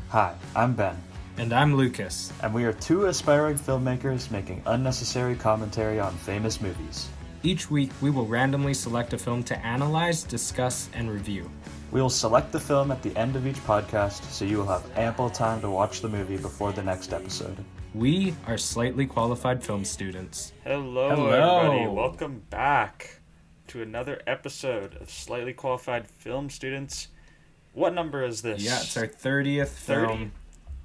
Hi, I'm Ben, And I'm Lucas. and we are two aspiring filmmakers making unnecessary commentary on famous movies. Each week, we will randomly select a film to analyze, discuss, and review. We will select the film at the end of each podcast, so you will have ample time to watch the movie before the next episode. We are slightly qualified film students. Hello, Hello. everybody. Welcome back to another episode of Slightly Qualified Film Students. What number is this? Yeah, it's our 30th 30? film.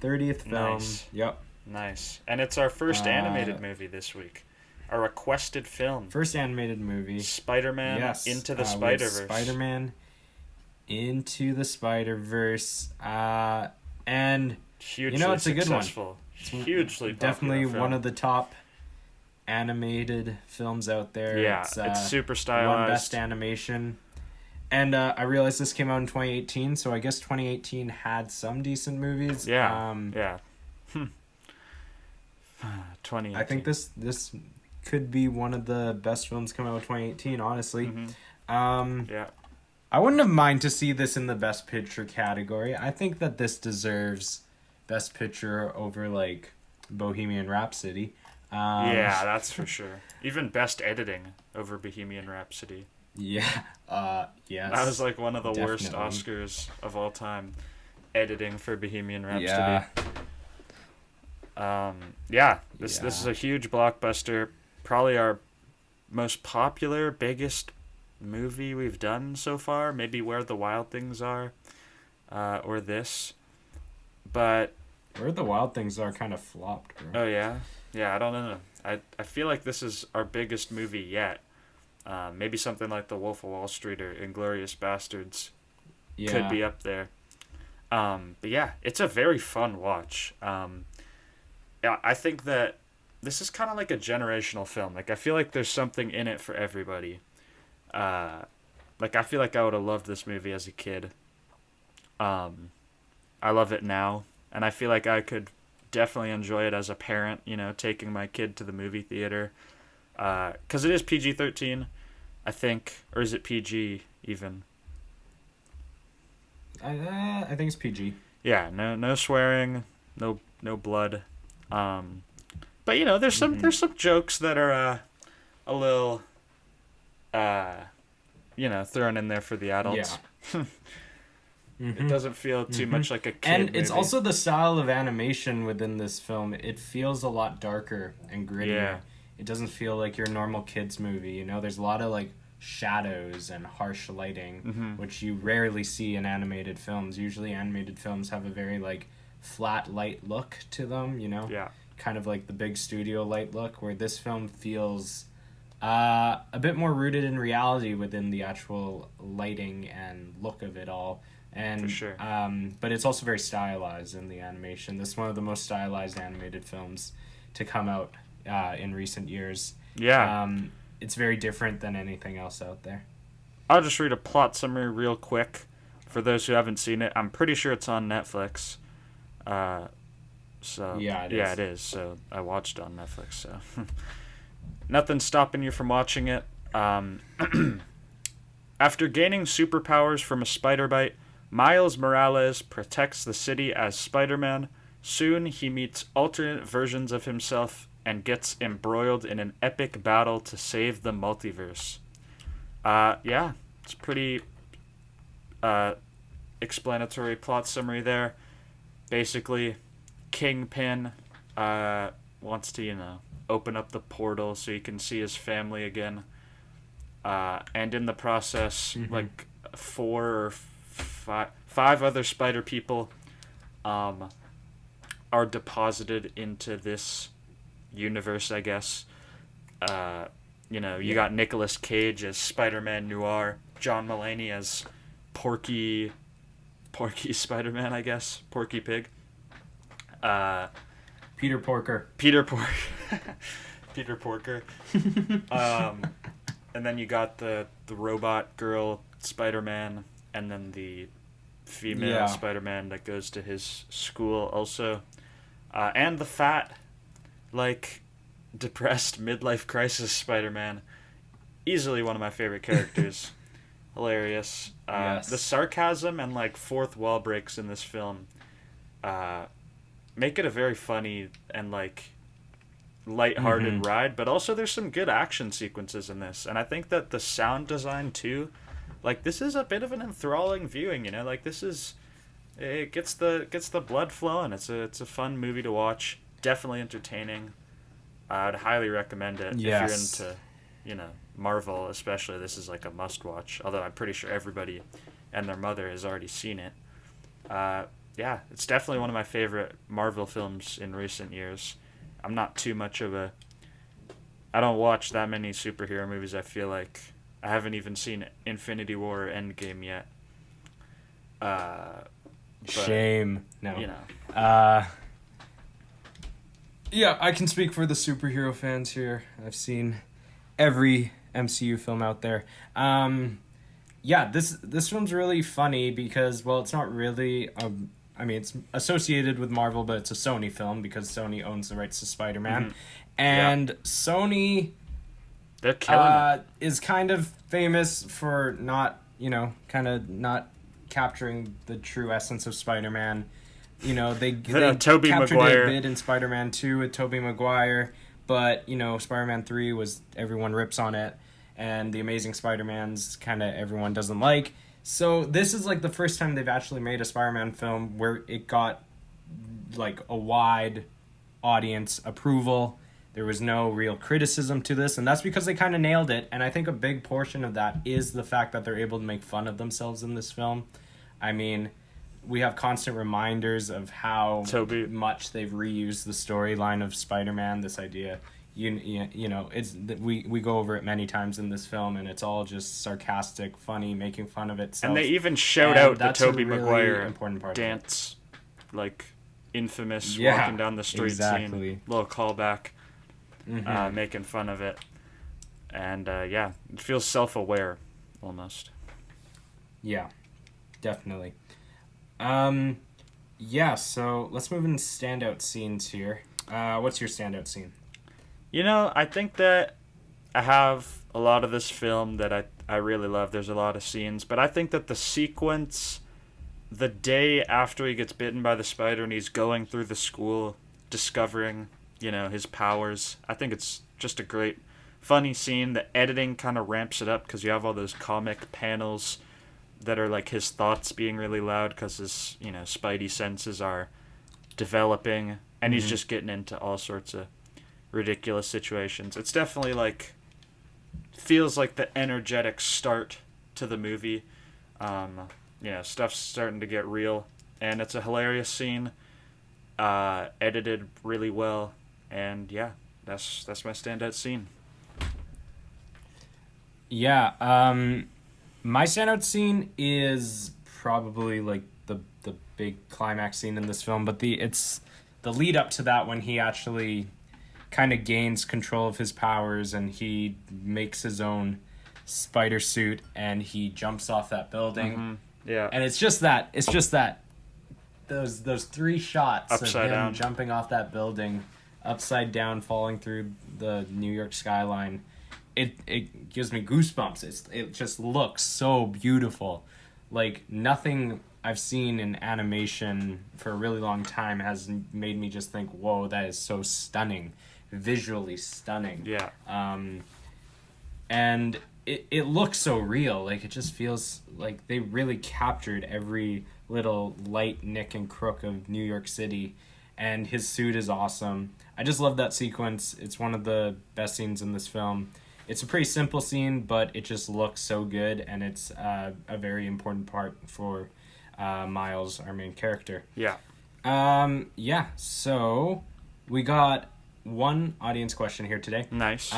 30th film. Nice. Yep. Nice. And it's our first animated movie this week. Our requested film. First animated movie. Spider-Man Yes. Into the we have Spider-Verse. Spider-Man Into the Spider-Verse. And Hugely it's a good one. successful. Hugely definitely popular film. one of the top animated films out there. Yeah, it's super stylized. Won Best Animation. And I realized this came out in 2018, so I guess 2018 had some decent movies. Yeah, yeah. 2018. I think this could be one of the best films come out of 2018, honestly. Yeah. I wouldn't have mind to see this in the Best Picture category. I think that this deserves Best Picture over, like, Bohemian Rhapsody. Yeah, that's for sure. Even Best Editing over Bohemian Rhapsody. Yeah, yes. That was like one of the worst Definitely. Oscars of all time. Editing for Bohemian Rhapsody. This is a huge blockbuster. Probably our most popular, biggest movie we've done so far. Maybe Where the Wild Things Are, or this. But Where the Wild Things Are kind of flopped, bro. oh yeah, I don't know. I feel like this is our biggest movie yet. Maybe something like The Wolf of Wall Street or Inglourious Bastards could be up there. But yeah, it's a very fun watch. Yeah, I think that this is kind of like a generational film. Like, I feel like there's something in it for everybody. Like, I feel like I would have loved this movie as a kid. I love it now, and I feel like I could definitely enjoy it as a parent, taking my kid to the movie theater. Because it is PG-13, I think. Or is it PG even? I think it's PG. Yeah, no swearing, no blood. But there's some jokes that are a little thrown in there for the adults. Yeah. It doesn't feel too much like a kid And it's movie. also the style of animation within this film. It feels a lot darker and grittier. Yeah. It doesn't feel like your normal kids movie. There's a lot of like shadows and harsh lighting, which you rarely see in animated films. Usually animated films have a very like flat light look to them, Yeah. kind of like the big studio light look, where this film feels a bit more rooted in reality within the actual lighting and look of it all. And For sure. But it's also very stylized in the animation. This is one of the most stylized animated films to come out in recent years. Yeah. It's very different than anything else out there. I'll just read a plot summary real quick for those who haven't seen it. I'm pretty sure it's on Netflix. So Yeah, it yeah, is. it is. So I watched it on Netflix. So nothing's stopping you from watching it. After gaining superpowers from a spider bite, Miles Morales protects the city as Spider-Man. Soon he meets alternate versions of himself and gets embroiled in an epic battle to save the multiverse. Yeah, it's pretty explanatory plot summary there. Basically, Kingpin wants to, open up the portal so he can see his family again. And in the process, like 4 or 5 other spider people are deposited into this universe, I guess. You got Nicolas Cage as Spider-Man Noir, John Mulaney as Porky Spider-Man, I guess, Porky Pig. Peter Porker. Peter Porker. And then you got the robot girl Spider-Man, and then the female Spider-Man that goes to his school also. And the fat, depressed midlife crisis Spider-Man. Easily one of my favorite characters. Hilarious. Yes. The sarcasm and fourth wall breaks in this film make it a very funny and like lighthearted ride, but also there's some good action sequences in this, and I think that the sound design too, like this is a bit of an enthralling viewing, you know, like this is, it gets the blood flowing. It's a fun movie to watch, definitely entertaining. I'd highly recommend it. Yes. If you're into, you know, Marvel especially. This is like a must watch, although I'm pretty sure everybody and their mother has already seen it. Yeah, it's definitely one of my favorite Marvel films in recent years. I'm not too much of a... I don't watch that many superhero movies, I feel like. I haven't even seen Infinity War or Endgame yet. But, shame. No. You know. Yeah, I can speak for the superhero fans here. I've seen every MCU film out there. Yeah, this one's really funny because, well, it's not really... I mean, it's associated with Marvel, but it's a Sony film because Sony owns the rights to Spider-Man. Mm-hmm. And Yeah. Sony They're killing it. is kind of famous for not, you know, kind of not capturing the true essence of Spider-Man. You know, they Tobey captured Maguire. it a bit in Spider-Man 2 with Tobey Maguire, but, you know, Spider-Man 3 was everyone rips on it, and The Amazing Spider-Man's kind of everyone doesn't like. So this is like the first time they've actually made a Spider-Man film where it got like a wide audience approval. There was no real criticism to this, and that's because they kind of nailed it. And I think a big portion of that is the fact that they're able to make fun of themselves in this film. I mean, we have constant reminders of how much they've reused the storyline of Spider-Man, this idea. You know, it's we go over it many times in this film, and it's all just sarcastic, funny, making fun of itself. And they even shout out the Tobey really Maguire important part dance, like infamous Yeah, walking down the street exactly. scene. Little callback, making fun of it, and yeah, it feels self-aware, almost. Yeah, definitely. Yeah. So let's move into standout scenes here. What's your standout scene? You know, I think that I have a lot of this film that I really love. There's a lot of scenes, but I think that the sequence, the day after he gets bitten by the spider and he's going through the school, discovering, you know, his powers, I think it's just a great, funny scene. The editing kind of ramps it up because you have all those comic panels that are like his thoughts being really loud because his, you know, spidey senses are developing, and he's just getting into all sorts of ridiculous situations. It's definitely like feels like the energetic start to the movie. Yeah, stuff's starting to get real, and it's a hilarious scene, edited really well, and yeah, that's my standout scene. Yeah, my standout scene is probably like the big climax scene in this film, but it's the lead up to that when he actually kind of gains control of his powers and he makes his own spider suit and he jumps off that building. Yeah. And it's just that those three shots Upside of him down. jumping off that building, upside down, falling through the New York skyline. It gives me goosebumps. It just looks so beautiful. Like nothing I've seen in animation for a really long time has made me just think, whoa, that is so stunning. Visually stunning. Yeah. And it looks so real. Like it just feels like they really captured every little light nick and crook of New York City, and his suit is awesome. I just love that sequence. It's one of the best scenes in this film. It's a pretty simple scene, but it just looks so good, and it's a very important part for Miles, our main character. Yeah. Yeah, so we got one audience question here today. Nice.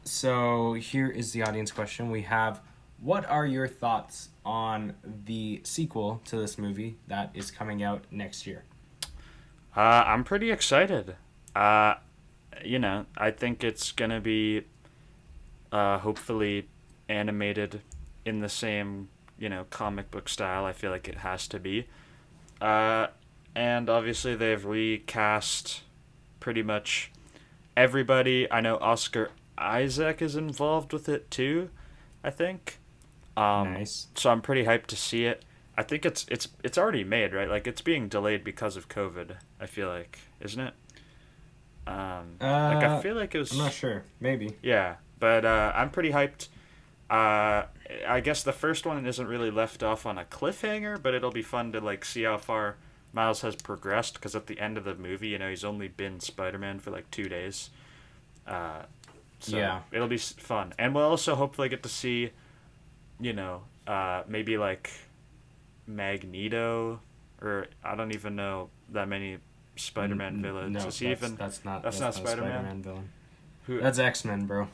So here is the audience question. We have, what are your thoughts on the sequel to this movie that is coming out next year? I'm pretty excited. You know, I think it's gonna be hopefully animated in the same, you know, comic book style. I feel like it has to be. And obviously they've recast pretty much everybody. I know Oscar Isaac is involved with it too, I think. Nice. So I'm pretty hyped to see it. I think it's already made, right? Like, it's being delayed because of COVID, I feel like, isn't it? Like, I feel like it was... I'm not sure. Maybe. Yeah, but I'm pretty hyped. I guess the first one isn't really left off on a cliffhanger, but it'll be fun to, like, see how far Miles has progressed, because at the end of the movie, you know, he's only been Spider-Man for, like, 2 days. So yeah. It'll be fun. And we'll also hopefully get to see, you know, maybe, like, Magneto, or I don't even know that many Spider-Man villains. No, Is he that's not Spider-Man villain. Who? That's X-Men, bro.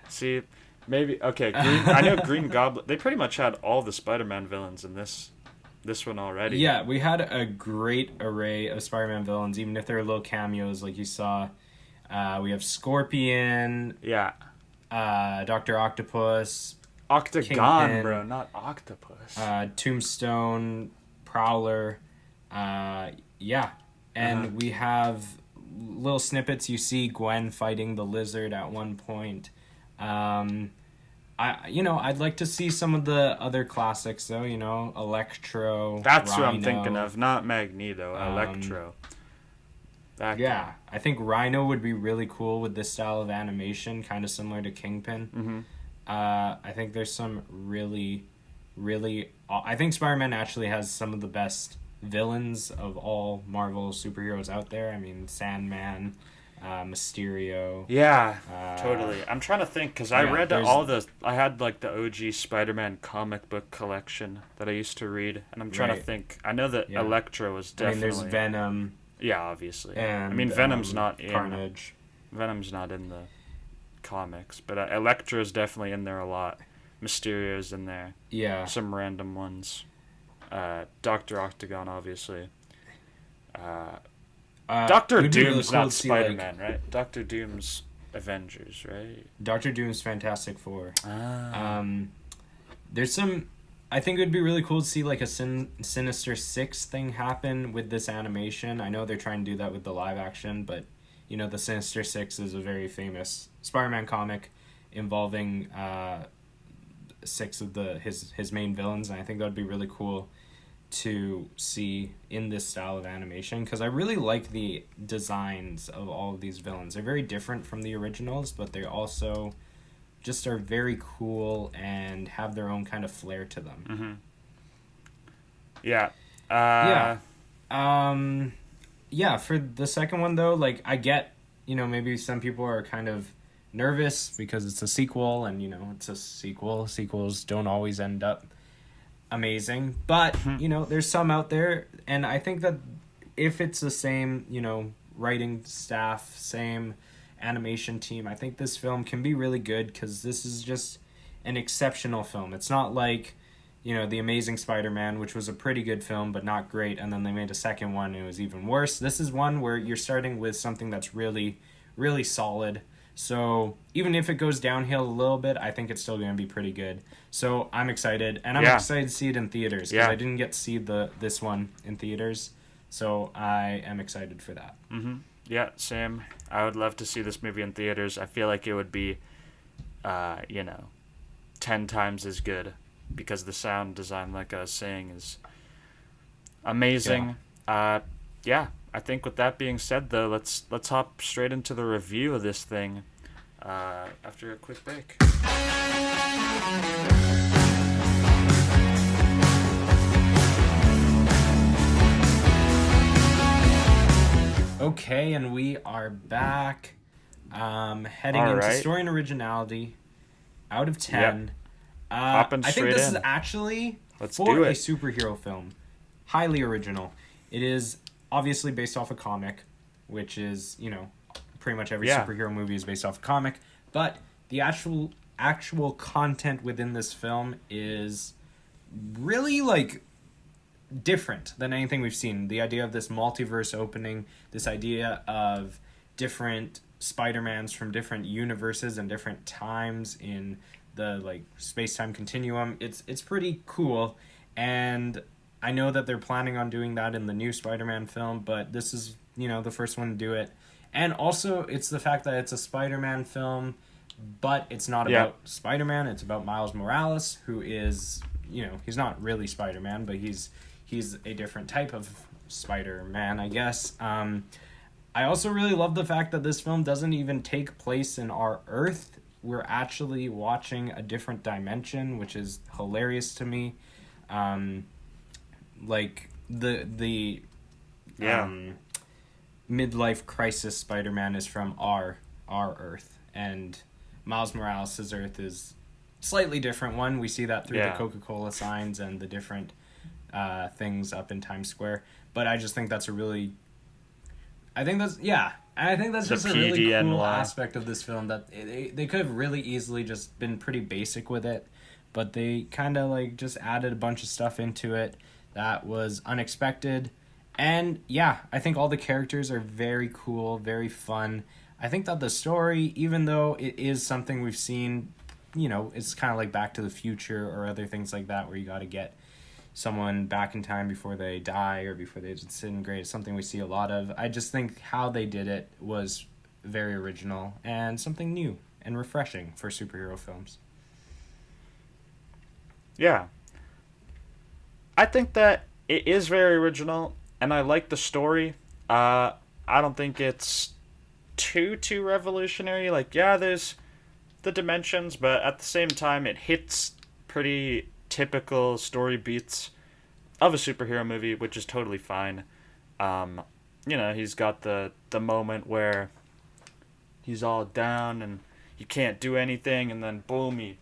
See, maybe okay. I know Green Goblin. They pretty much had all the Spider-Man villains in this one already. Yeah, we had a great array of Spider-Man villains, even if they're little cameos, like you saw. We have Scorpion. Yeah. Dr. Octopus. Octagon, Kingpin, bro, not Octopus. Tombstone, Prowler. Yeah, and we have little snippets. You see Gwen fighting the lizard at one point. I'd like to see some of the other classics though. You know, Electro. That's Rhino. what I'm thinking of, not Magneto. Electro. Yeah, I think Rhino would be really cool with this style of animation, kind of similar to Kingpin. Mm-hmm. I think there's some really, really... I think Spider-Man actually has some of the best villains of all Marvel superheroes out there. I mean, Sandman, Mysterio. Yeah, totally. I'm trying to think, because I read I had, like, the OG Spider-Man comic book collection that I used to read, and I'm trying to think. I know that Electro was definitely... I mean, there's Venom. Yeah, obviously. And, I mean, Venom's not in... Carnage. Venom's not in the comics, but Electro's definitely in there a lot. Mysterio's in there. Yeah. Some random ones. Dr. Octagon, obviously. Doctor Doom's not Spider-Man, right? Doctor Doom's Avengers, right? Doctor Doom's Fantastic Four. There's some... I think it would be really cool to see like a Sinister Six thing happen with this animation. I know they're trying to do that with the live action, but you know, the Sinister Six is a very famous Spider-Man comic involving 6 of his main villains, and I think that would be really cool to see in this style of animation, because I really like the designs of all of these villains. They're very different from the originals, but they also just are very cool and have their own kind of flair to them. Mm-hmm. Yeah. Yeah, for the second one, though, like, I get, you know, maybe some people are kind of nervous because it's a sequel, and, you know, it's a sequel. Sequels don't always end up amazing. But, you know, there's some out there, and I think that if it's the same, you know, writing staff, same animation team, I think this film can be really good, because this is just an exceptional film. It's not like, you know, The Amazing Spider-Man, which was a pretty good film but not great, and then they made a second one and it was even worse. This is one where you're starting with something that's really, really solid. So even if it goes downhill a little bit, I think it's still going to be pretty good. So I'm excited, and I'm excited to see it in theaters, because I didn't get to see this one in theaters. So I am excited for that. Mm-hmm. Yeah, same. I would love to see this movie in theaters. I feel like it would be, 10 times as good, because the sound design, like I was saying, is amazing. I think with that being said, though, let's hop straight into the review of this thing after a quick break. Okay, and we are back. Heading into story and originality, out of 10. I think this is actually a superhero film. Highly original. It is obviously based off a comic, which is, you know, pretty much every superhero movie is based off a comic. But the actual content within this film is really, like, different than anything we've seen. The idea of this multiverse opening, this idea of different Spider-Mans from different universes and different times in the, like, space-time continuum. It's pretty cool, and I know that they're planning on doing that in the new Spider-Man film, but this is, you know, the first one to do it. And also, it's the fact that it's a Spider-Man film, but it's not about Spider-Man, it's about Miles Morales, who is, he's not really Spider-Man, but he's a different type of Spider-Man, I guess. I also really love the fact that this film doesn't even take place in our Earth. We're actually watching a different dimension, which is hilarious to me. Like the midlife crisis Spider-Man is from our Earth, and Miles Morales' Earth is slightly different one. We see that through the Coca-Cola signs and the different things up in Times Square. But I just think that's I think that's just a really cool aspect of this film, that they could have really easily just been pretty basic with it, but they kind of like just added a bunch of stuff into it that was unexpected. And yeah, I think all the characters are very cool, very fun. I think that the story, even though it is something we've seen, it's kind of like Back to the Future or other things like that, where you got to get someone back in time before they die or before they disintegrate. It's something we see a lot of. I just think how they did it was very original and something new and refreshing for superhero films. Yeah. I think that it is very original, and I like the story. I don't think it's too revolutionary. Like, yeah, there's the dimensions, but at the same time, it hits pretty typical story beats of a superhero movie, which is totally fine. He's got the moment where he's all down and he can't do anything, and then boom, he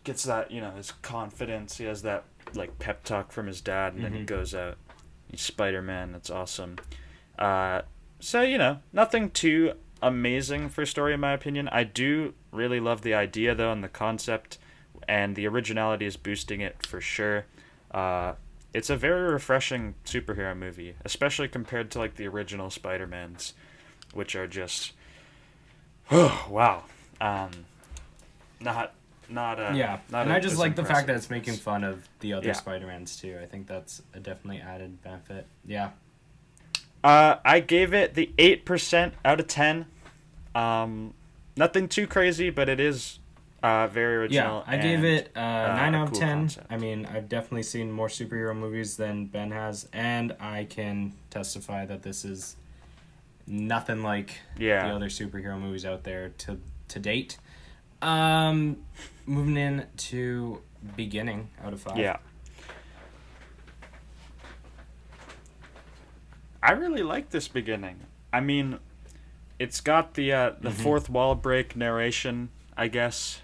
gets that, his confidence. He has that like pep talk from his dad, and then he goes out. He's Spider-Man. That's awesome. So nothing too amazing for story in my opinion. I do really love the idea though, and the concept, and the originality is boosting it for sure. It's a very refreshing superhero movie, especially compared to like the original Spider-Mans, which are just wow. Not and I just like the fact that it's making fun of the other Spider-Mans too. I think that's a definitely added benefit. Yeah. I gave it the 8% out of 10. Nothing too crazy, but it is very original. Yeah, I gave it 9 out of 10. Concept. I mean, I've definitely seen more superhero movies than Ben has, and I can testify that this is nothing like the other superhero movies out there to date. Moving in to beginning out of 5. Yeah. I really like this beginning. I mean, it's got the fourth wall break narration, I guess,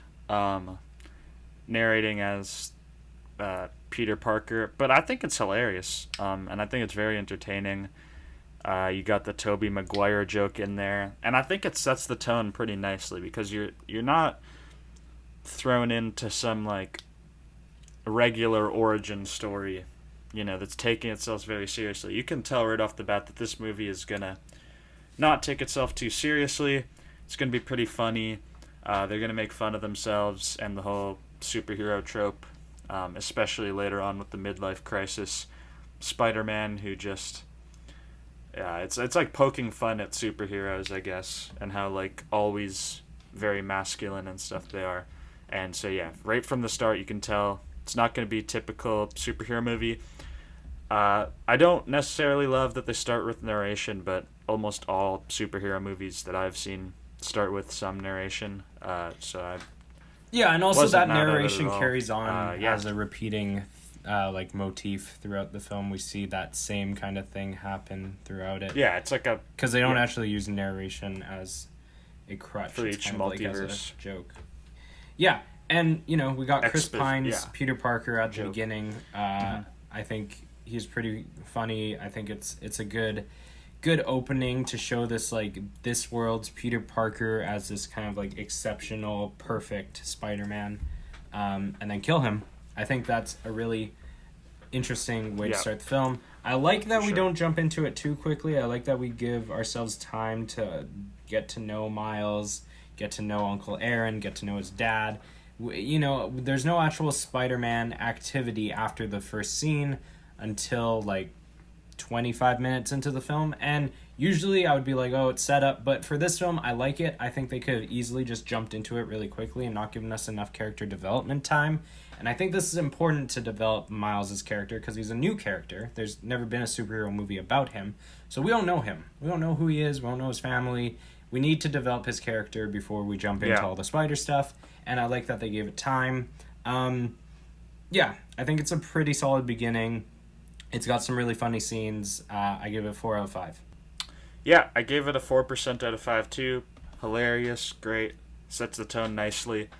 narrating as Peter Parker, but I think it's hilarious, and I think it's very entertaining. You got the Tobey Maguire joke in there, and I think it sets the tone pretty nicely, because you're not thrown into some like regular origin story, that's taking itself very seriously. You can tell right off the bat that this movie is gonna not take itself too seriously. It's gonna be pretty funny. They're gonna make fun of themselves and the whole superhero trope, especially later on with the midlife crisis Spider-Man, who just it's like poking fun at superheroes, I guess, and how like always very masculine and stuff they are. And so right from the start you can tell it's not going to be a typical superhero movie. I don't necessarily love that they start with narration, but almost all superhero movies that I've seen start with some narration. And also that narration carries on as a repeating like motif throughout the film. We see that same kind of thing happen throughout it. Yeah, it's like because they don't actually use narration as a crutch for each multiverse, like as a joke. Yeah, and we got Chris Pine's Peter Parker at the beginning. I think he's pretty funny. I think it's a good opening to show this world's Peter Parker as this kind of like exceptional, perfect Spider-Man, and then kill him. I think that's a really interesting way to start the film. I like that we don't jump into it too quickly. I like that we give ourselves time to get to know Miles, get to know Uncle Aaron, get to know his dad. There's no actual Spider-Man activity after the first scene until like 25 minutes into the film, and usually I would be like, oh, it's set up, but for this film, I like it. I think they could have easily just jumped into it really quickly and not given us enough character development time, and I think this is important to develop Miles' character, because he's a new character. There's never been a superhero movie about him, so we don't know him. We don't know who he is, we don't know his family. We need to develop his character before we jump into all the spider stuff, and I like that they gave it time. Yeah, I think it's a pretty solid beginning. It's got some really funny scenes. I give it 4 out of 5. Yeah, I gave it a 4% out of 5 too. Hilarious, great, sets the tone nicely.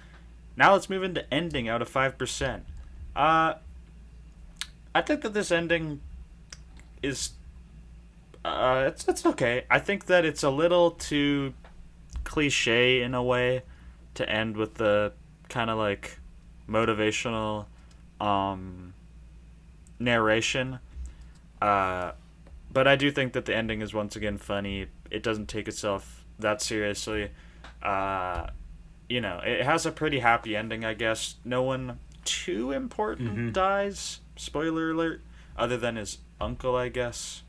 Now let's move into ending out of 5%. I think that this ending is it's okay. I think that it's a little too cliche in a way to end with the kind of like motivational narration. But I do think that the ending is once again funny. It doesn't take itself that seriously. It has a pretty happy ending, I guess. No one too important dies, spoiler alert, other than his uncle, I guess,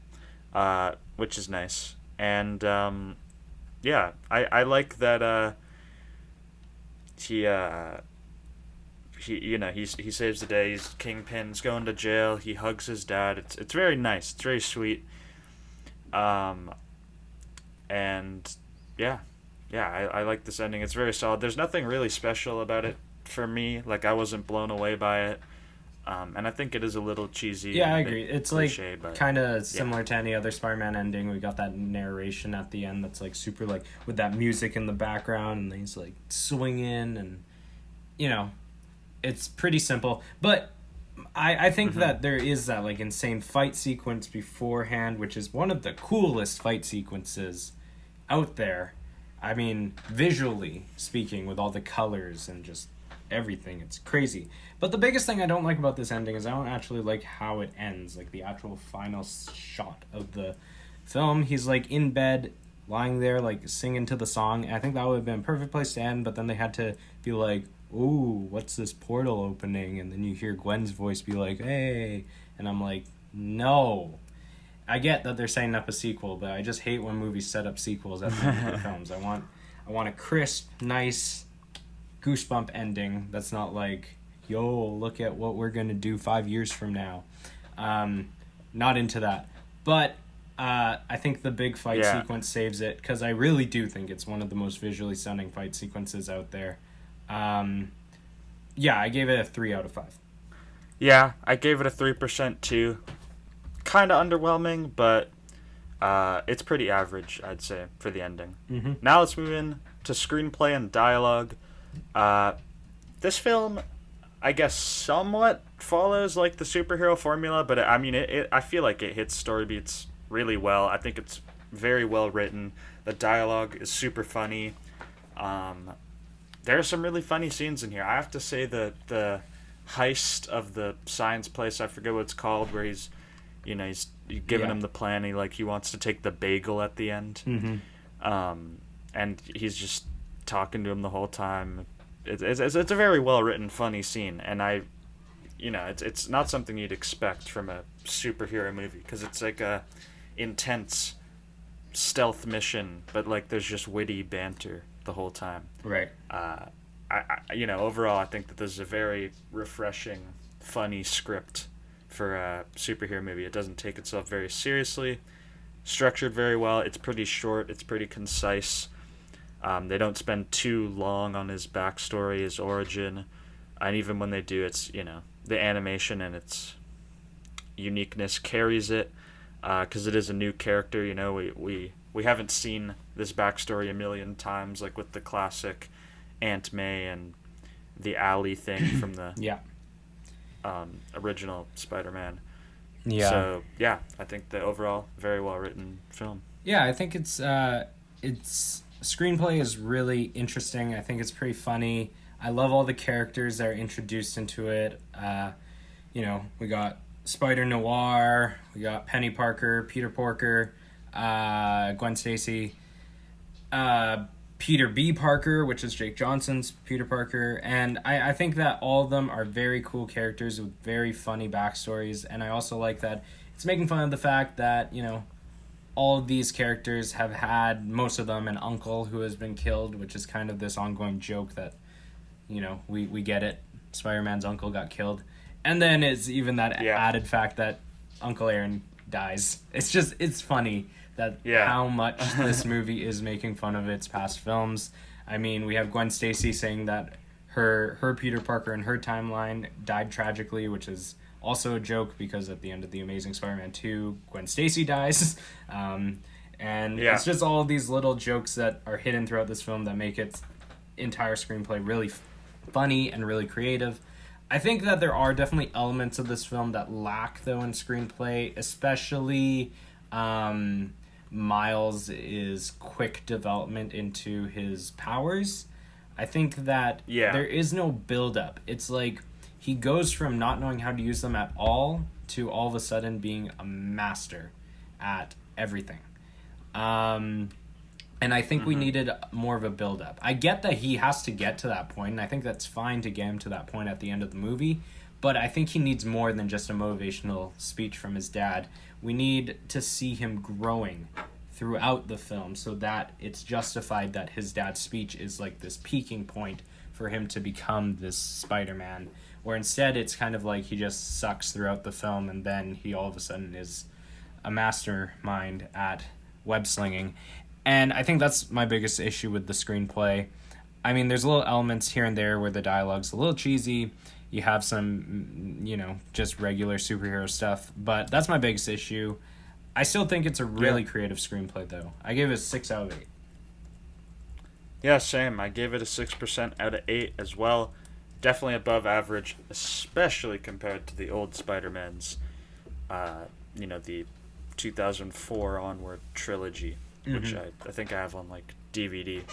which is nice. And I like that he saves the day. He's Kingpin's going to jail. He hugs his dad. It's very nice. It's very sweet. I like this ending. It's very solid. There's nothing really special about it for me. Like, I wasn't blown away by it. And I think it is a little cheesy. Yeah, I agree. It's cliche, like kind of similar to any other Spider-Man ending. We got that narration at the end that's like super, like with that music in the background, and he's like swinging, and it's pretty simple. But I think that there is that like insane fight sequence beforehand, which is one of the coolest fight sequences out there. I mean, visually speaking, with all the colors and just everything, it's crazy. But the biggest thing I don't like about this ending is I don't actually like how it ends, like the actual final shot of the film. He's like in bed, lying there, like singing to the song, and I think that would have been a perfect place to end, but then they had to be like, ooh, what's this portal opening? And then you hear Gwen's voice be like, hey, and I'm like, no. I get that they're setting up a sequel, but I just hate when movies set up sequels at the end of the films. I want a crisp, nice, goosebump ending that's not like, yo, look at what we're gonna do 5 years from now. Not into that. But I think the big fight sequence saves it, because I really do think it's one of the most visually stunning fight sequences out there. I gave it a 3 out of 5. Yeah, I gave it a 3% too. Kind of underwhelming, but it's pretty average, I'd say, for the ending. Now let's move in to screenplay and dialogue. This film, I guess, somewhat follows like the superhero formula, but I feel like it hits story beats really well. I think it's very well written. The dialogue is super funny. There are some really funny scenes in here. I have to say the heist of the science place, I forget what it's called, where he's giving him the plan. He wants to take the bagel at the end. And he's just talking to him the whole time. It's a very well written, funny scene, and it's not something you'd expect from a superhero movie, because it's like a intense stealth mission, but like there's just witty banter the whole time. Right. Overall, I think that this is a very refreshing, funny script for a superhero movie. It doesn't take itself very seriously, structured very well. It's pretty short. It's pretty concise. They don't spend too long on his backstory, his origin, and even when they do, it's the animation and its uniqueness carries it, because it is a new character. We haven't seen this backstory a million times, like with the classic Aunt May and the alley thing from the original Spider-Man. Yeah. So I think the overall very well written film. Yeah, I think it's screenplay is really interesting. I think it's pretty funny. I love all the characters that are introduced into it. We got Spider Noir, we got Penny Parker, Peter Porker, Gwen Stacy. Peter B. Parker, which is Jake Johnson's Peter Parker. And I think that all of them are very cool characters with very funny backstories. And I also like that it's making fun of the fact that, you know, all of these characters have had, most of them, an uncle who has been killed, which is kind of this ongoing joke that, you know, we get it. Spider-Man's uncle got killed. And then it's even that added fact that Uncle Aaron dies. It's funny that how much this movie is making fun of its past films. I mean, we have Gwen Stacy saying that her Peter Parker in her timeline died tragically, which is also a joke because at the end of The Amazing Spider-Man 2, Gwen Stacy dies. It's just all of these little jokes that are hidden throughout this film that make its entire screenplay really funny and really creative. I think that there are definitely elements of this film that lack, though, in screenplay, especially Miles' quick development into his powers. I think that there is no build-up. It's like he goes from not knowing how to use them at all to all of a sudden being a master at everything. And I think we needed more of a build-up. I get that he has to get to that point, and I think that's fine to get him to that point at the end of the movie, but I think he needs more than just a motivational speech from his dad. We need to see him growing throughout the film so that it's justified that his dad's speech is like this peaking point for him to become this Spider-Man, where instead it's kind of like he just sucks throughout the film and then he all of a sudden is a mastermind at web-slinging. And I think that's my biggest issue with the screenplay. I mean, there's little elements here and there where the dialogue's a little cheesy. You have some, you know, just regular superhero stuff. But that's my biggest issue. I still think it's a really creative screenplay, though. I gave it a 6 out of 8. Yeah, same. I gave it a 6% out of 8 as well. Definitely above average, especially compared to the old Spider-Man's, you know, the 2004 onward trilogy. Which I think I have on, like, DVD.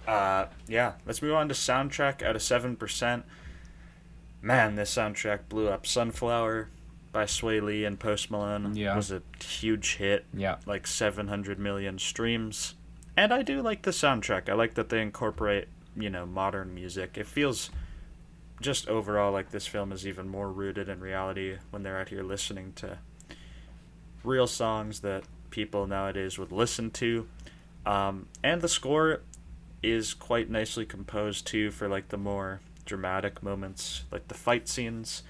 Let's move on to soundtrack out of 7%. Man, this soundtrack blew up. Sunflower by Sway Lee and Post Malone was a huge hit. Yeah. Like 700 million streams. And I do like the soundtrack. I like that they incorporate, you know, modern music. It feels just overall like this film is even more rooted in reality when they're out here listening to real songs that people nowadays would listen to. And the score is quite nicely composed too for like the more dramatic moments, like the fight scenes.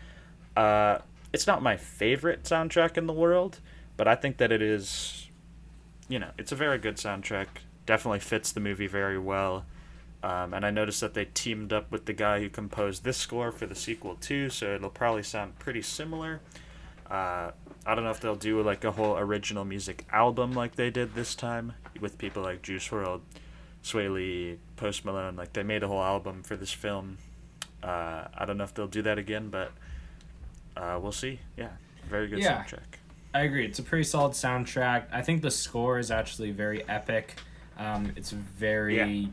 It's not my favorite soundtrack in the world, but I think that it is, you know, it's a very good soundtrack. Definitely fits the movie very well. And I noticed that they teamed up with the guy who composed this score for the sequel too, so it'll probably sound pretty similar. I don't know if they'll do like a whole original music album like they did this time with people like Juice WRLD, Sway Lee, Post Malone. Like they made a whole album for this film. I don't know if they'll do that again, but we'll see. Yeah, very good soundtrack. I agree. It's a pretty solid soundtrack. I think the score is actually very epic. It's very...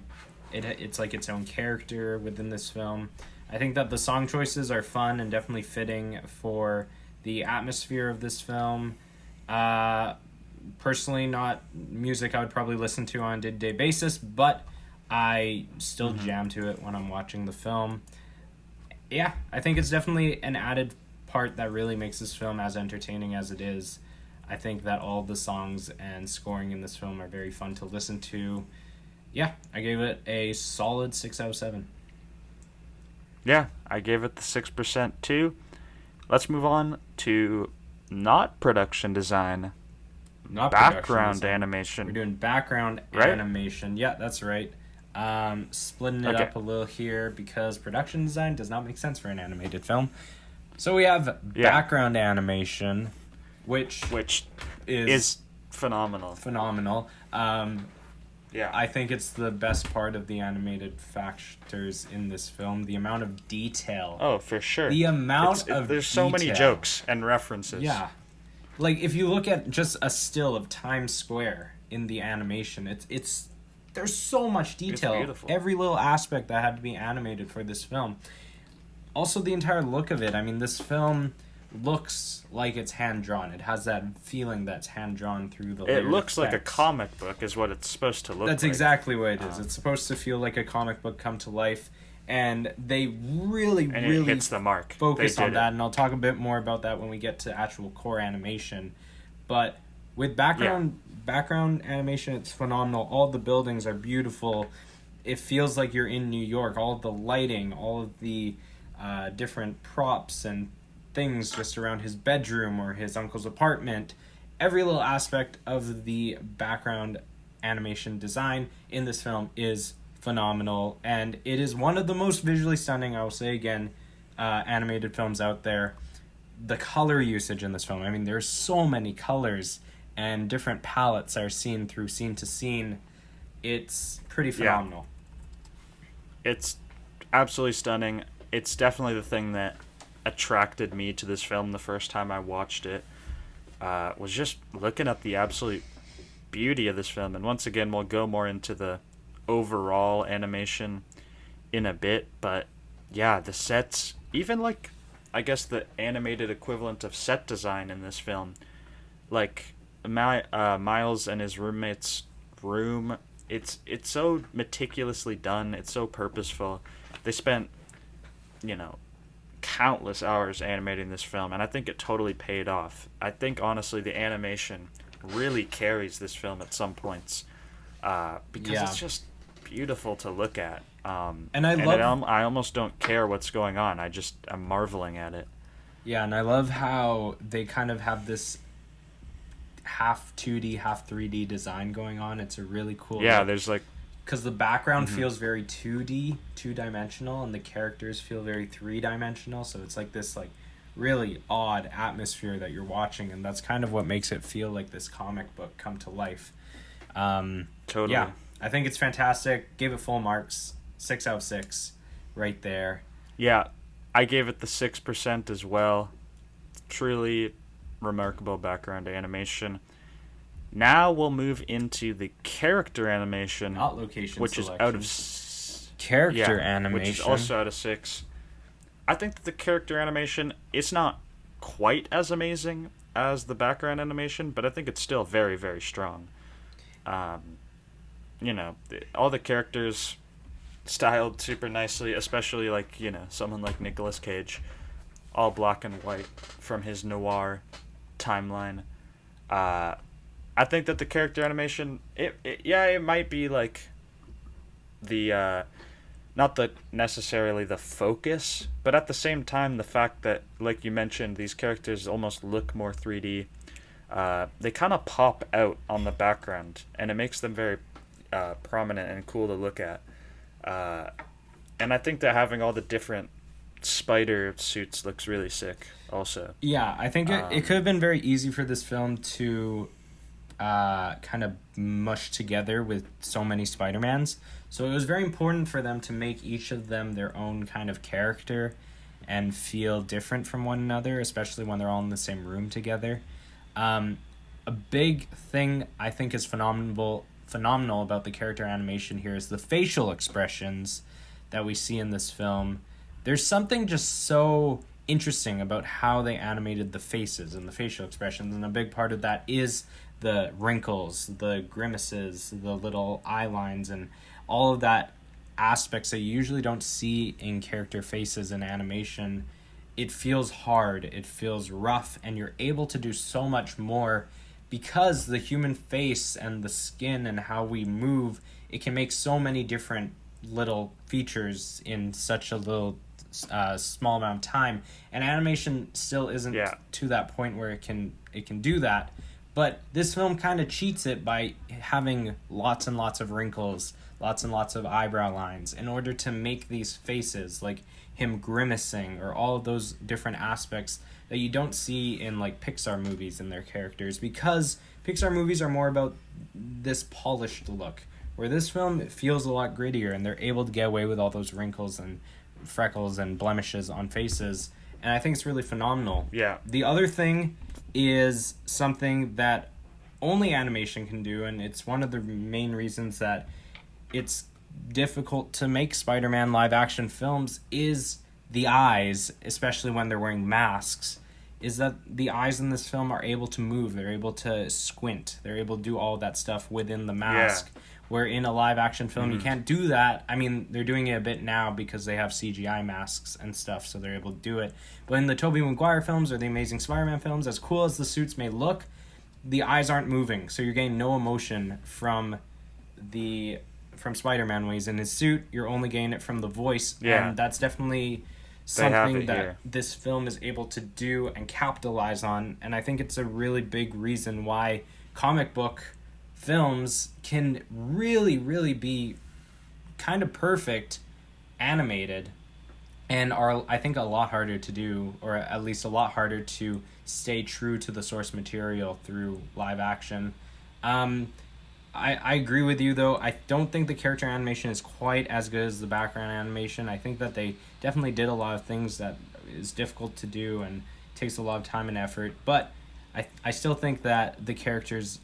It's like its own character within this film. I think that the song choices are fun and definitely fitting for the atmosphere of this film. Personally, not music I would probably listen to on a day-to-day basis, but I still jam to it when I'm watching the film. Yeah, I think it's definitely an added part that really makes this film as entertaining as it is. I think that all the songs and scoring in this film are very fun to listen to. Yeah, I gave it a solid 6 out of 7. Yeah, I gave it the 6% too. Let's move on to not production design. Not background animation. We're doing background animation. Yeah, that's right. Splitting it up a little here because production design does not make sense for an animated film. So we have background animation, which is phenomenal. Phenomenal. I think it's the best part of the animated factors in this film. The amount of detail. Oh, for sure. The amount of there's so many jokes and references. Yeah. Like, if you look at just a still of Times Square in the animation, it's there's so much detail. It's beautiful. Every little aspect that had to be animated for this film. Also, the entire look of it. I mean, this film looks like it's hand-drawn. It has that feeling that's hand-drawn through the It looks effects. like a comic book is what it's supposed to look That's like. exactly what it is. It's supposed to feel like a comic book come to life, and they really it hits the mark. Focus They on did that, it. and I'll talk a bit more about that when we get to actual core animation. But with background animation, it's phenomenal. All the buildings are beautiful. It feels like you're in New York. All of the lighting, all of the different props and things just around his bedroom or his uncle's apartment. Every little aspect of the background animation design in this film is phenomenal, and it is one of the most visually stunning, I will say again, animated films out there. The color usage in this film, I mean, there's so many colors and different palettes are seen through scene to scene. It's pretty phenomenal. It's absolutely stunning. It's definitely the thing that attracted me to this film the first time I watched it, was just looking at the absolute beauty of this film. And once again, we'll go more into the overall animation in a bit, but yeah, the sets, even like, I guess the animated equivalent of set design in this film, like Miles and his roommate's room, it's so meticulously done, it's so purposeful. They spent, countless hours animating this film, and I think it totally paid off. I think honestly the animation really carries this film at some points, because it's just beautiful to look at. I almost don't care what's going on. I'm marveling at it. Yeah, and I love how they kind of have this half 2D, half 3D design going on. It's a really cool... Yeah, there's like... Because the background feels very 2D, two-dimensional, and the characters feel very three-dimensional, so it's like this like really odd atmosphere that you're watching, and that's kind of what makes it feel like this comic book come to life. Totally. Yeah, I think it's fantastic. Gave it full marks. 6 out of 6 right there. Yeah, I gave it the 6% as well. Truly remarkable background animation. Now we'll move into the character animation, not location which selection. Is out of character animation, which is also out of 6. I think that the character animation is not quite as amazing as the background animation, but I think it's still very, very strong. All the characters styled super nicely, especially like, someone like Nicolas Cage, all black and white from his noir timeline. I think that the character animation, it might be like the not the necessarily the focus, but at the same time the fact that, like you mentioned, these characters almost look more 3D. They kind of pop out on the background, and it makes them very prominent and cool to look at. And I think that having all the different spider suits looks really sick also. Yeah, I think it could have been very easy for this film to kind of mush together with so many Spider-Mans. So it was very important for them to make each of them their own kind of character and feel different from one another, especially when they're all in the same room together. A big thing I think is phenomenal about the character animation here is the facial expressions that we see in this film. There's something just so interesting about how they animated the faces and the facial expressions, and a big part of that is the wrinkles, the grimaces, the little eye lines, and all of that aspects that you usually don't see in character faces in animation. It feels hard, it feels rough, and you're able to do so much more because the human face and the skin and how we move, it can make so many different little features in such a little small amount of time. And animation still isn't to that point where it can do that. But this film kind of cheats it by having lots and lots of wrinkles, lots and lots of eyebrow lines in order to make these faces, like him grimacing, or all of those different aspects that you don't see in like Pixar movies and their characters, because Pixar movies are more about this polished look, where this film feels a lot grittier, and they're able to get away with all those wrinkles and freckles and blemishes on faces, and I think it's really phenomenal. Yeah. The other thing is something that only animation can do, and it's one of the main reasons that it's difficult to make Spider-Man live-action films, is the eyes, especially when they're wearing masks. is that the eyes in this film are able to move. They're able to squint. They're able to do all of that stuff within the mask. Yeah. Where in a live action film, you can't do that. I mean, they're doing it a bit now because they have CGI masks and stuff, so they're able to do it. But in the Tobey Maguire films or the Amazing Spider-Man films, as cool as the suits may look, the eyes aren't moving, so you're getting no emotion from Spider-Man when he's in his suit. You're only getting it from the voice, and that's definitely something that this film is able to do and capitalize on. And I think it's a really big reason why comic book films can really, really be kind of perfect animated and are, I think, a lot harder to do, or at least a lot harder to stay true to the source material through live action. I agree with you, though. I don't think the character animation is quite as good as the background animation. I think that they definitely did a lot of things that is difficult to do and takes a lot of time and effort, but I still think that the characters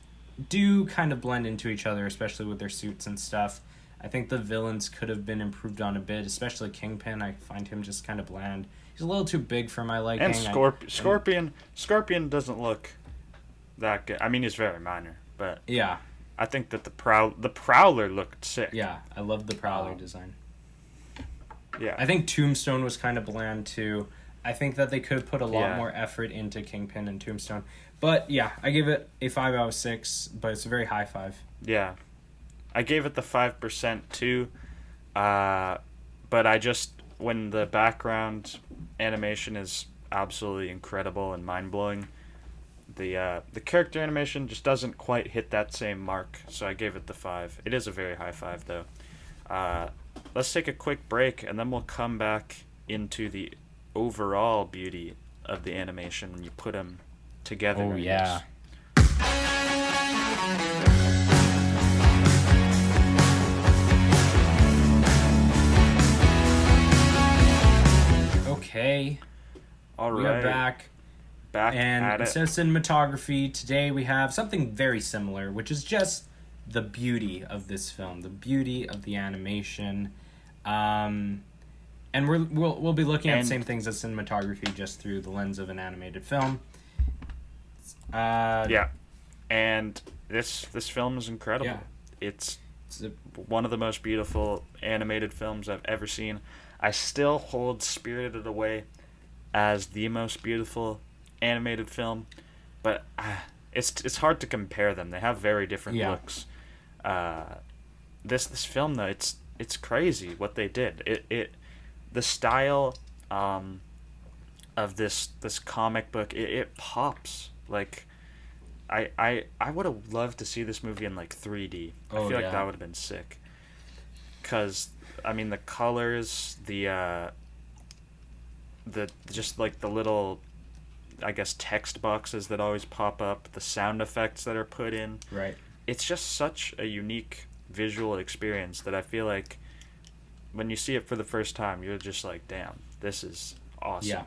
do kind of blend into each other, especially with their suits and stuff. I think the villains could have been improved on a bit, especially Kingpin. I find him just kind of bland. He's a little too big for my liking. And Scorpion doesn't look that good. I mean, he's very minor, but yeah, I think that the Prowler looked sick. Yeah, I love the Prowler design. Yeah, I think Tombstone was kind of bland too. I think that they could have put a lot more effort into Kingpin and Tombstone. But yeah, I give it a 5 out of 6, but it's a very high 5. Yeah. I gave it the 5% too. But I just, when the background animation is absolutely incredible and mind-blowing, the character animation just doesn't quite hit that same mark, so I gave it the 5. It is a very high 5 though. Let's take a quick break and then we'll come back into the overall beauty of the animation when you put them together. Oh, yeah. Okay. All right. We are back. And instead of cinematography, today we have something very similar, which is just the beauty of this film, the beauty of the animation. And we'll be looking at the same things as cinematography, just through the lens of an animated film. And this film is incredible. Yeah. It's one of the most beautiful animated films I've ever seen. I still hold Spirited Away as the most beautiful animated film, but it's hard to compare them. They have very different looks. This film though, it's crazy what they did. The style of this comic book, it pops. Like I would have loved to see this movie in like 3D. I feel like that would have been sick. 'Cause I mean the colors, the just like the little, I guess, text boxes that always pop up, the sound effects that are put in. Right. It's just such a unique visual experience that I feel like when you see it for the first time, you're just like, damn, this is awesome.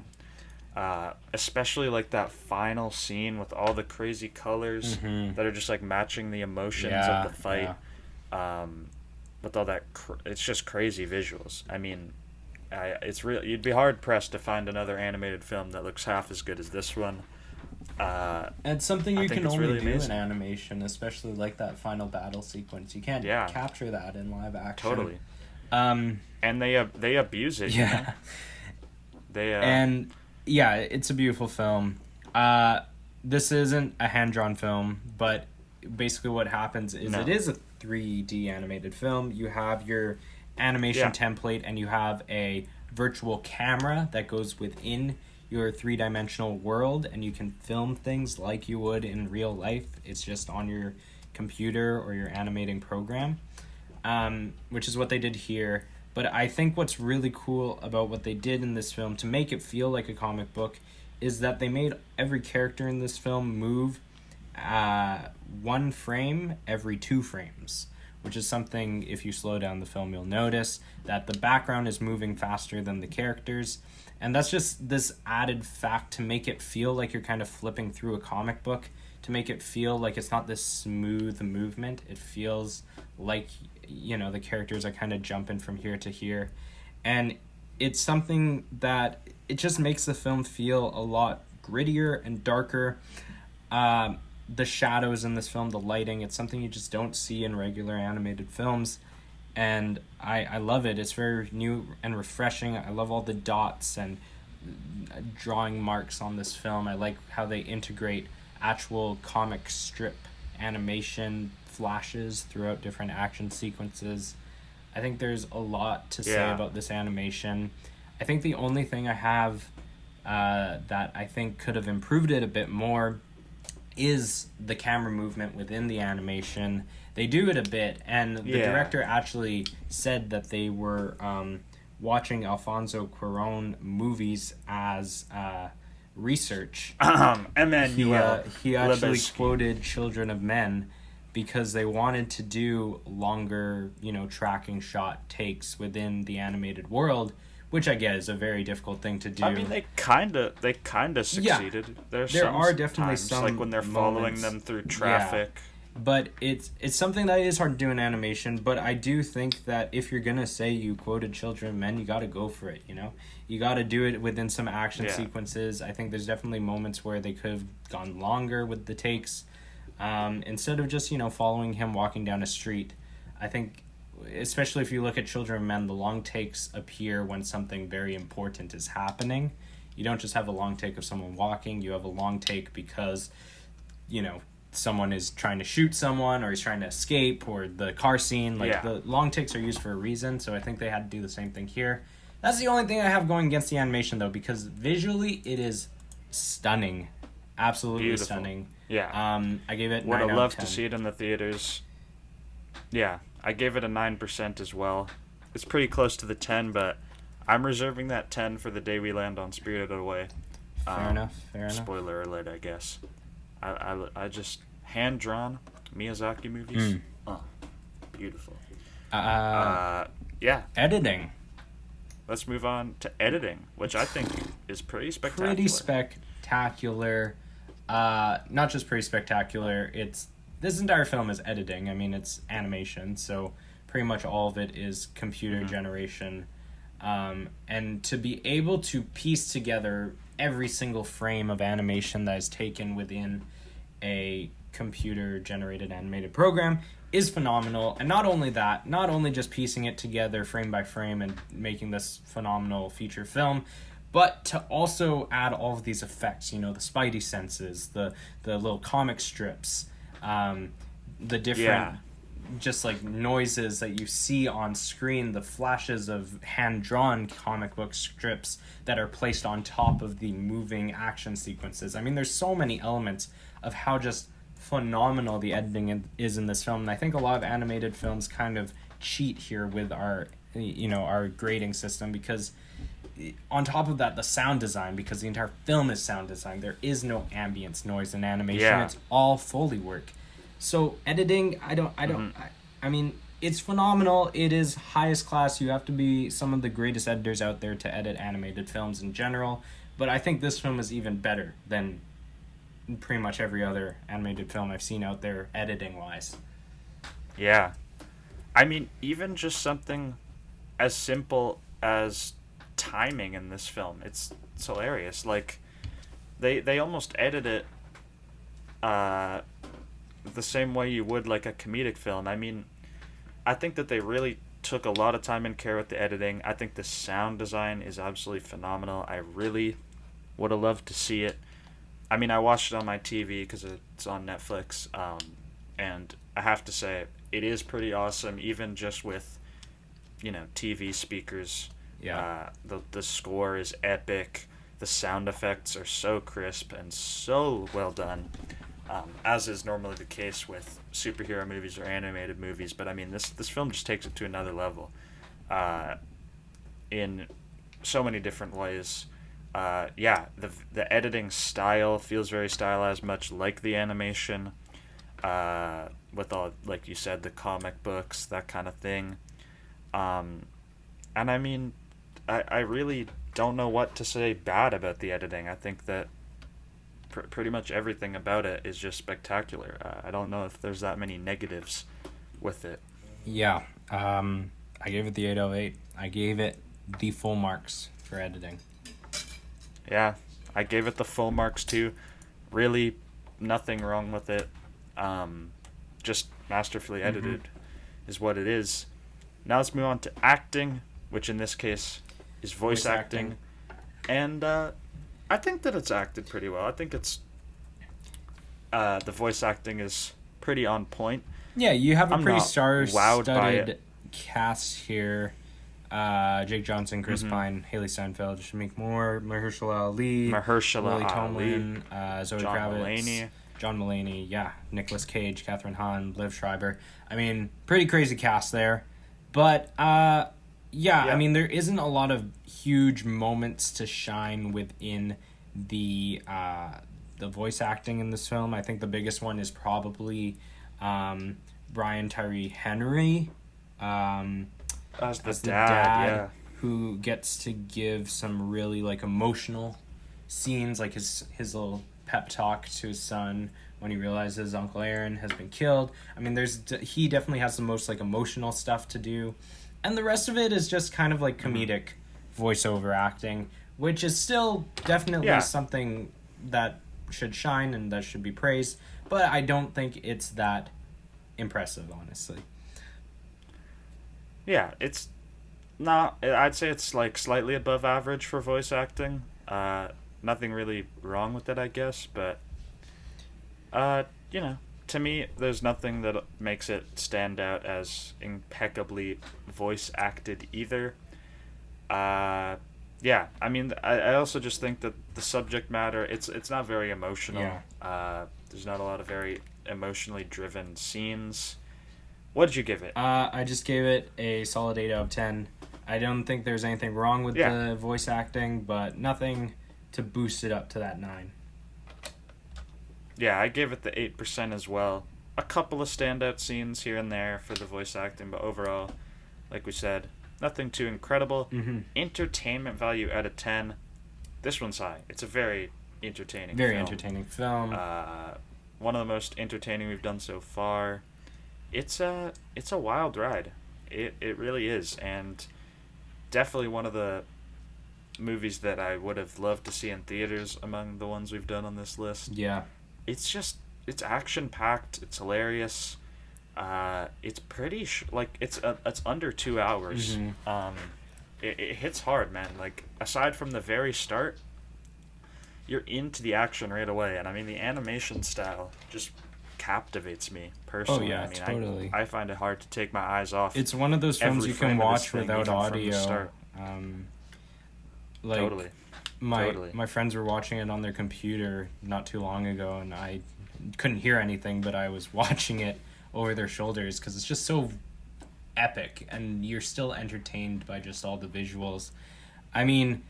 Yeah. Especially like that final scene with all the crazy colors that are just like matching the emotions of the fight. Yeah. With all that, it's just crazy visuals. I mean, it's real. You'd be hard pressed to find another animated film that looks half as good as this one. And something you can only do in animation, especially like that final battle sequence. You can't capture that in live action. Totally. And they abuse it. Yeah. You know? They and yeah, it's a beautiful film. This isn't a hand-drawn film, but basically what happens is it is a 3D animated film. You have your animation template and you have a virtual camera that goes within your three-dimensional world, and you can film things like you would in real life. It's just on your computer or your animating program, which is what they did here. But I think what's really cool about what they did in this film to make it feel like a comic book is that they made every character in this film move one frame every 2 frames, which is something, if you slow down the film, you'll notice that the background is moving faster than the characters. And that's just this added fact to make it feel like you're kind of flipping through a comic book, to make it feel like it's not this smooth movement. It feels like, you know, the characters are kind of jumping from here to here. And it's something that it just makes the film feel a lot grittier and darker. The shadows in this film, the lighting, it's something you just don't see in regular animated films. And I love it. It's very new and refreshing. I love all the dots and drawing marks on this film. I like how they integrate actual comic strip animation flashes throughout different action sequences. I think there's a lot to say about this animation. I think the only thing I have that I think could have improved it a bit more is the camera movement within the animation. They do it a bit, and the director actually said that they were watching Alfonso Cuarón movies as research. Emmanuel. He actually Lubezki. quoted Children of Men because they wanted to do longer, tracking shot takes within the animated world, which I get is a very difficult thing to do. I mean, they kind of succeeded. Yeah. There are definitely times, some like when they're following them through traffic. Yeah. But it's something that is hard to do in animation, but I do think that if you're going to say you quoted Children of Men, you got to go for it, You got to do it within some action sequences. I think there's definitely moments where they could have gone longer with the takes. Instead of just, following him walking down a street. I think, especially if you look at Children of Men, the long takes appear when something very important is happening. You don't just have a long take of someone walking, you have a long take because, someone is trying to shoot someone or he's trying to escape, or the car scene. The long takes are used for a reason, so I think they had to do the same thing here. That's the only thing I have going against the animation, though, because visually it is stunning. Absolutely beautiful. Stunning. Yeah. I gave it 9 Would out have of loved 10. to see it in the theaters. Yeah, I gave it a 9% as well. It's pretty close to the 10, but I'm reserving that 10 for the day we land on Spirited Away. Fair enough. Spoiler alert, I guess. I just hand-drawn Miyazaki movies. Beautiful. Editing. Let's move on to editing, which I think is pretty spectacular. Not just pretty spectacular. This entire film is editing. I mean, it's animation, so pretty much all of it is computer generation. And to be able to piece together every single frame of animation that is taken within a computer-generated animated program is phenomenal. And not only that, not only just piecing it together frame by frame and making this phenomenal feature film, but to also add all of these effects, the spidey senses, the little comic strips, the different just like noises that you see on screen, the flashes of hand-drawn comic book strips that are placed on top of the moving action sequences. I mean, there's so many elements of how just phenomenal the editing is in this film, and I think a lot of animated films kind of cheat here with our grading system, because on top of that, the sound design, because the entire film is sound design, there is no ambience noise in animation. It's all Foley work. So editing, I mean, it's phenomenal. It is highest class. You have to be some of the greatest editors out there to edit animated films in general, but I think this film is even better than pretty much every other animated film I've seen out there editing wise. Yeah. I mean, even just something as simple as timing in this film, it's hilarious. Like, they almost edit it the same way you would like a comedic film. I mean, I think that they really took a lot of time and care with the editing. I think the sound design is absolutely phenomenal. I really would have loved to see it. I mean, I watched it on my TV because it's on Netflix, and I have to say, it is pretty awesome, even just with, TV speakers. Yeah. The score is epic. The sound effects are so crisp and so well done, as is normally the case with superhero movies or animated movies. But I mean, this film just takes it to another level, in so many different ways. The editing style feels very stylized, much like the animation, with all, like you said, the comic books, that kind of thing. And I mean, I really don't know what to say bad about the editing. I think that pretty much everything about it is just spectacular. I don't know if there's that many negatives with it. Yeah, I gave it the 8 out of 8. I gave it the full marks for editing. Yeah, I gave it the full marks too. Really, nothing wrong with it. Just masterfully edited is what it is. Now let's move on to acting, which in this case is voice acting. And I think that it's acted pretty well. I think it's the voice acting is pretty on point. Yeah, you have a I'm pretty not wowed by star-studded it. cast here. Jake Johnson, Chris Pine, Haley Steinfeld, Shamik Moore, Mahershala Ali, Lily Tomlin, Zoe John Kravitz, Mulaney. John Mulaney, yeah, Nicolas Cage, Katherine Hahn, Liv Schreiber. I mean, pretty crazy cast there. But, I mean, there isn't a lot of huge moments to shine within the voice acting in this film. I think the biggest one is probably Brian Tyree Henry, As the dad, who gets to give some really like emotional scenes, like his little pep talk to his son when he realizes Uncle Aaron has been killed. I mean, he definitely has the most like emotional stuff to do, and the rest of it is just kind of like comedic voiceover acting, which is still definitely something that should shine and that should be praised, but I don't think it's that impressive, honestly. Yeah, it's not. I'd say it's like slightly above average for voice acting. Nothing really wrong with it, I guess, but to me, there's nothing that makes it stand out as impeccably voice acted either. I mean, I also just think that the subject matter, it's not very emotional. Yeah. There's not a lot of very emotionally driven scenes. What did you give it? I just gave it a solid 8 out of 10. I don't think there's anything wrong with the voice acting, but nothing to boost it up to that 9. Yeah, I gave it the 8% as well. A couple of standout scenes here and there for the voice acting, but overall, like we said, nothing too incredible. Entertainment value out of 10. This one's high. It's a very entertaining film. Entertaining film. One of the most entertaining we've done so far. It's a wild ride. It really is, and definitely one of the movies that I would have loved to see in theaters among the ones we've done on this list. Yeah. It's action packed. It's hilarious. It's pretty it's under 2 hours. It hits hard, man. Like, aside from the very start, you're into the action right away, and I mean the animation style just captivates me personally. Oh yeah, I mean, totally. I find it hard to take my eyes off. It's one of those films you can watch without audio. Totally. My friends were watching it on their computer not too long ago, and I couldn't hear anything, but I was watching it over their shoulders because it's just so epic, and you're still entertained by just all the visuals. I mean,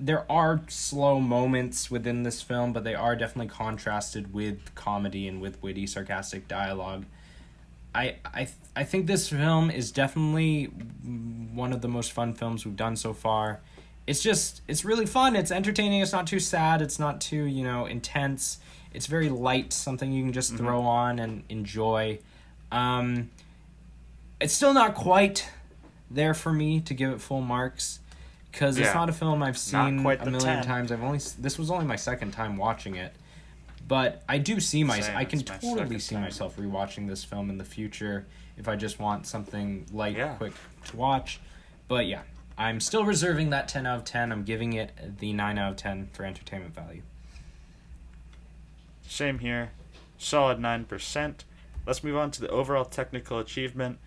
there are slow moments within this film, but they are definitely contrasted with comedy and with witty, sarcastic dialogue. I think this film is definitely one of the most fun films we've done so far. It's really fun. It's entertaining. It's not too sad. It's not too, intense. It's very light, something you can just throw on and enjoy. It's still not quite there for me to give it full marks, because it's not a film I've seen a million times. This was only my second time watching it, but I do see I can totally see myself rewatching this film in the future if I just want something light, quick to watch. But yeah, I'm still reserving that 10 out of 10. I'm giving it the 9 out of 10 for entertainment value. Same here. Solid 9%. Let's move on to the overall technical achievement.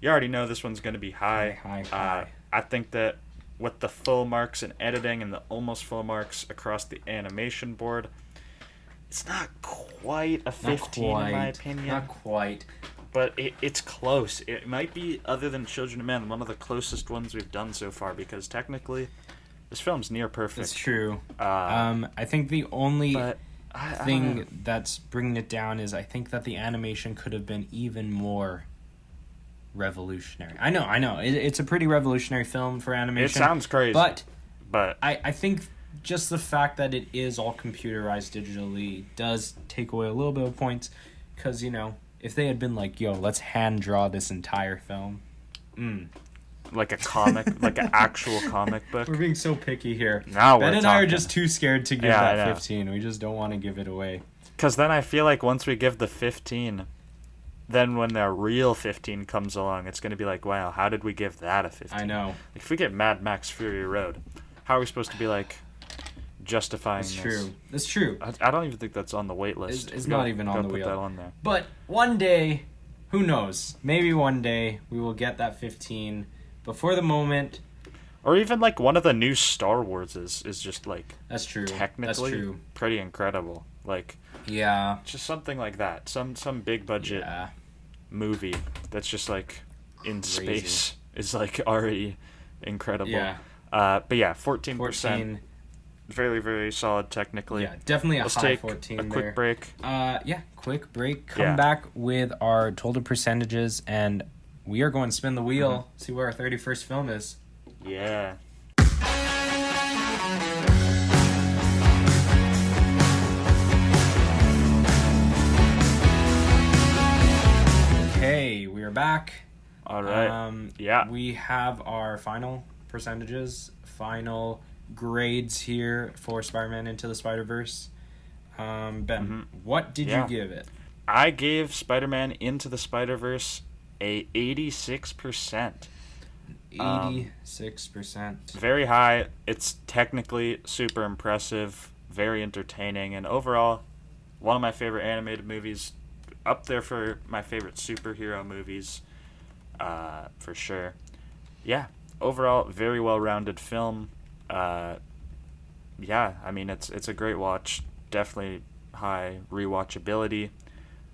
You already know this one's going to be high. High. I think that with the full marks in editing and the almost full marks across the animation board, it's not quite a 15 in my opinion. Not quite. But it's close. It might be, other than Children of Men, one of the closest ones we've done so far, because technically this film's near perfect. That's true. I think the only thing that's bringing it down is I think that the animation could have been even more revolutionary. I know. It's a pretty revolutionary film for animation. It sounds crazy. But I think just the fact that it is all computerized digitally does take away a little bit of points, because, if they had been like, yo, let's hand draw this entire film, like a comic, like an actual comic book. We're being so picky here. Now Ben we're and I are talking. just too scared to give Yeah, I that know. 15. We just don't want to give it away. Because then I feel like once we give the 15, then when the real 15 comes along, it's going to be like, wow, how did we give that a 15? I know. Like, if we get Mad Max Fury Road, how are we supposed to be, like, justifying That's this? true. That's true. I don't even think that's on the wait list. It's We not gotta- even on gotta the put wheel. that on there. But one day, who knows? Maybe one day we will get that 15. But for the moment, Or even, like, one of the new Star Wars is just, like, that's true. technically That's true. pretty incredible. Like, Yeah. just something like that. Some big budget Yeah. movie that's just, like, in Crazy. space is, like, already incredible. Yeah. But yeah, 14%. 14. Very, very solid technically. Yeah, definitely a Let's high take 14 a there. quick break. Yeah, quick break. Come Yeah. back with our total percentages, and we are going to spin the wheel, Mm-hmm. see where our 31st film is. Yeah. Okay, we are back. All right. Yeah. We have our final percentages, final grades here for Spider-Man Into the Spider-Verse. Ben, what did Yeah. you give it? I gave Spider-Man Into the Spider-Verse a 86%. 86%. Very high. It's technically super impressive, very entertaining, and overall, one of my favorite animated movies. Up there for my favorite superhero movies, for sure. Yeah, overall, very well-rounded film. Yeah, I mean, it's a great watch. Definitely high rewatchability.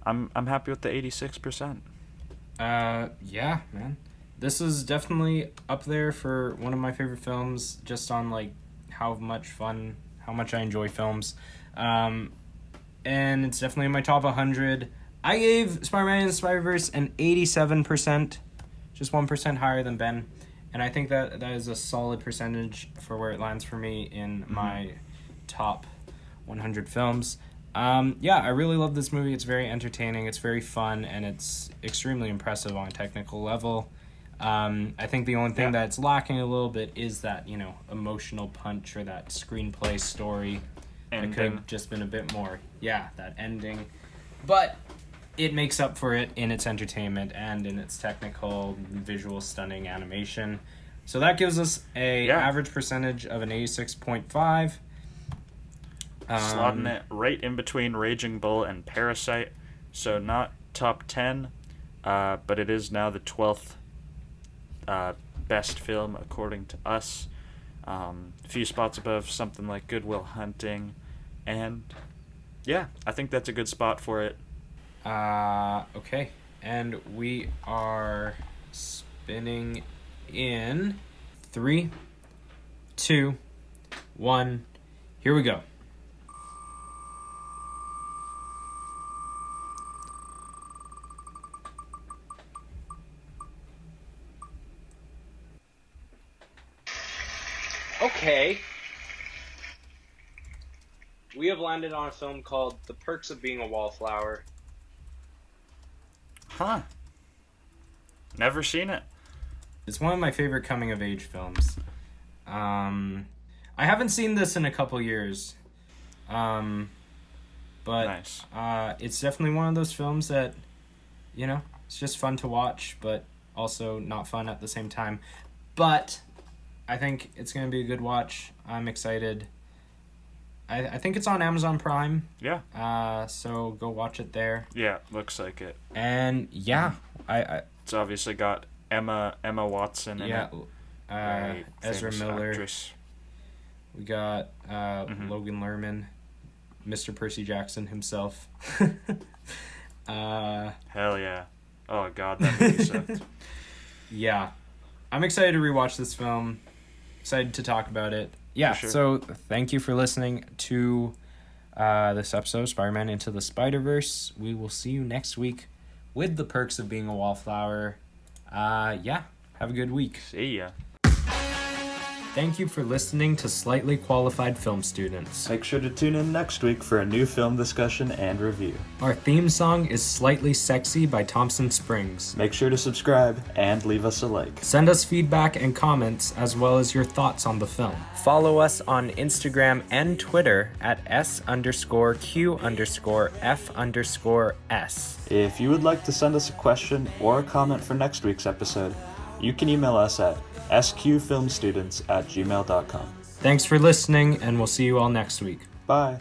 I'm happy with the 86%. Yeah, man. This is definitely up there for one of my favorite films, just on, like, how much I enjoy films. And it's definitely in my top 100. I gave Spider-Man Into the Spider-Verse an 87%, just 1% higher than Ben. And I think that is a solid percentage for where it lands for me in my top 100 films. Yeah, I really love this movie. It's very entertaining, it's very fun, and it's extremely impressive on a technical level. I think the only thing that's lacking a little bit is that, emotional punch or that screenplay story. It could Ending. have just been a bit more. Yeah, that ending. But it makes up for it in its entertainment and in its technical, visual, stunning animation. So that gives us a average percentage of an 86.5. Slotting it right in between Raging Bull and Parasite. So not top 10, but it is now the 12th best film according to us. A few spots above something like Good Will Hunting. And yeah, I think that's a good spot for it. Okay. And we are spinning in 3, 2, 1. Here we go. Okay. We have landed on a film called The Perks of Being a Wallflower. Huh. Never seen it. It's one of my favorite coming-of-age films. I haven't seen this in a couple years. But Nice. it's definitely one of those films that, it's just fun to watch, but also not fun at the same time. But I think it's going to be a good watch. I'm excited. I think it's on Amazon Prime. Yeah. So go watch it there. Yeah, looks like it. And yeah, It's obviously got Emma Watson in it. Very Ezra famous Miller. actress. We got Logan Lerman, Mr. Percy Jackson himself. Hell yeah. Oh god, that movie sucked. Yeah. I'm excited to rewatch this film. Excited to talk about it. Yeah, For sure. So thank you for listening to this episode, Spider-Man Into the Spider-Verse. We will see you next week with The Perks of Being a Wallflower. Yeah, have a good week. See ya. Thank you for listening to Slightly Qualified Film Students. Make sure to tune in next week for a new film discussion and review. Our theme song is Slightly Sexy by Thompson Springs. Make sure to subscribe and leave us a like. Send us feedback and comments as well as your thoughts on the film. Follow us on Instagram and Twitter at S_Q_F_S. If you would like to send us a question or a comment for next week's episode, you can email us at sqfilmstudents@gmail.com. Thanks for listening, and we'll see you all next week. Bye.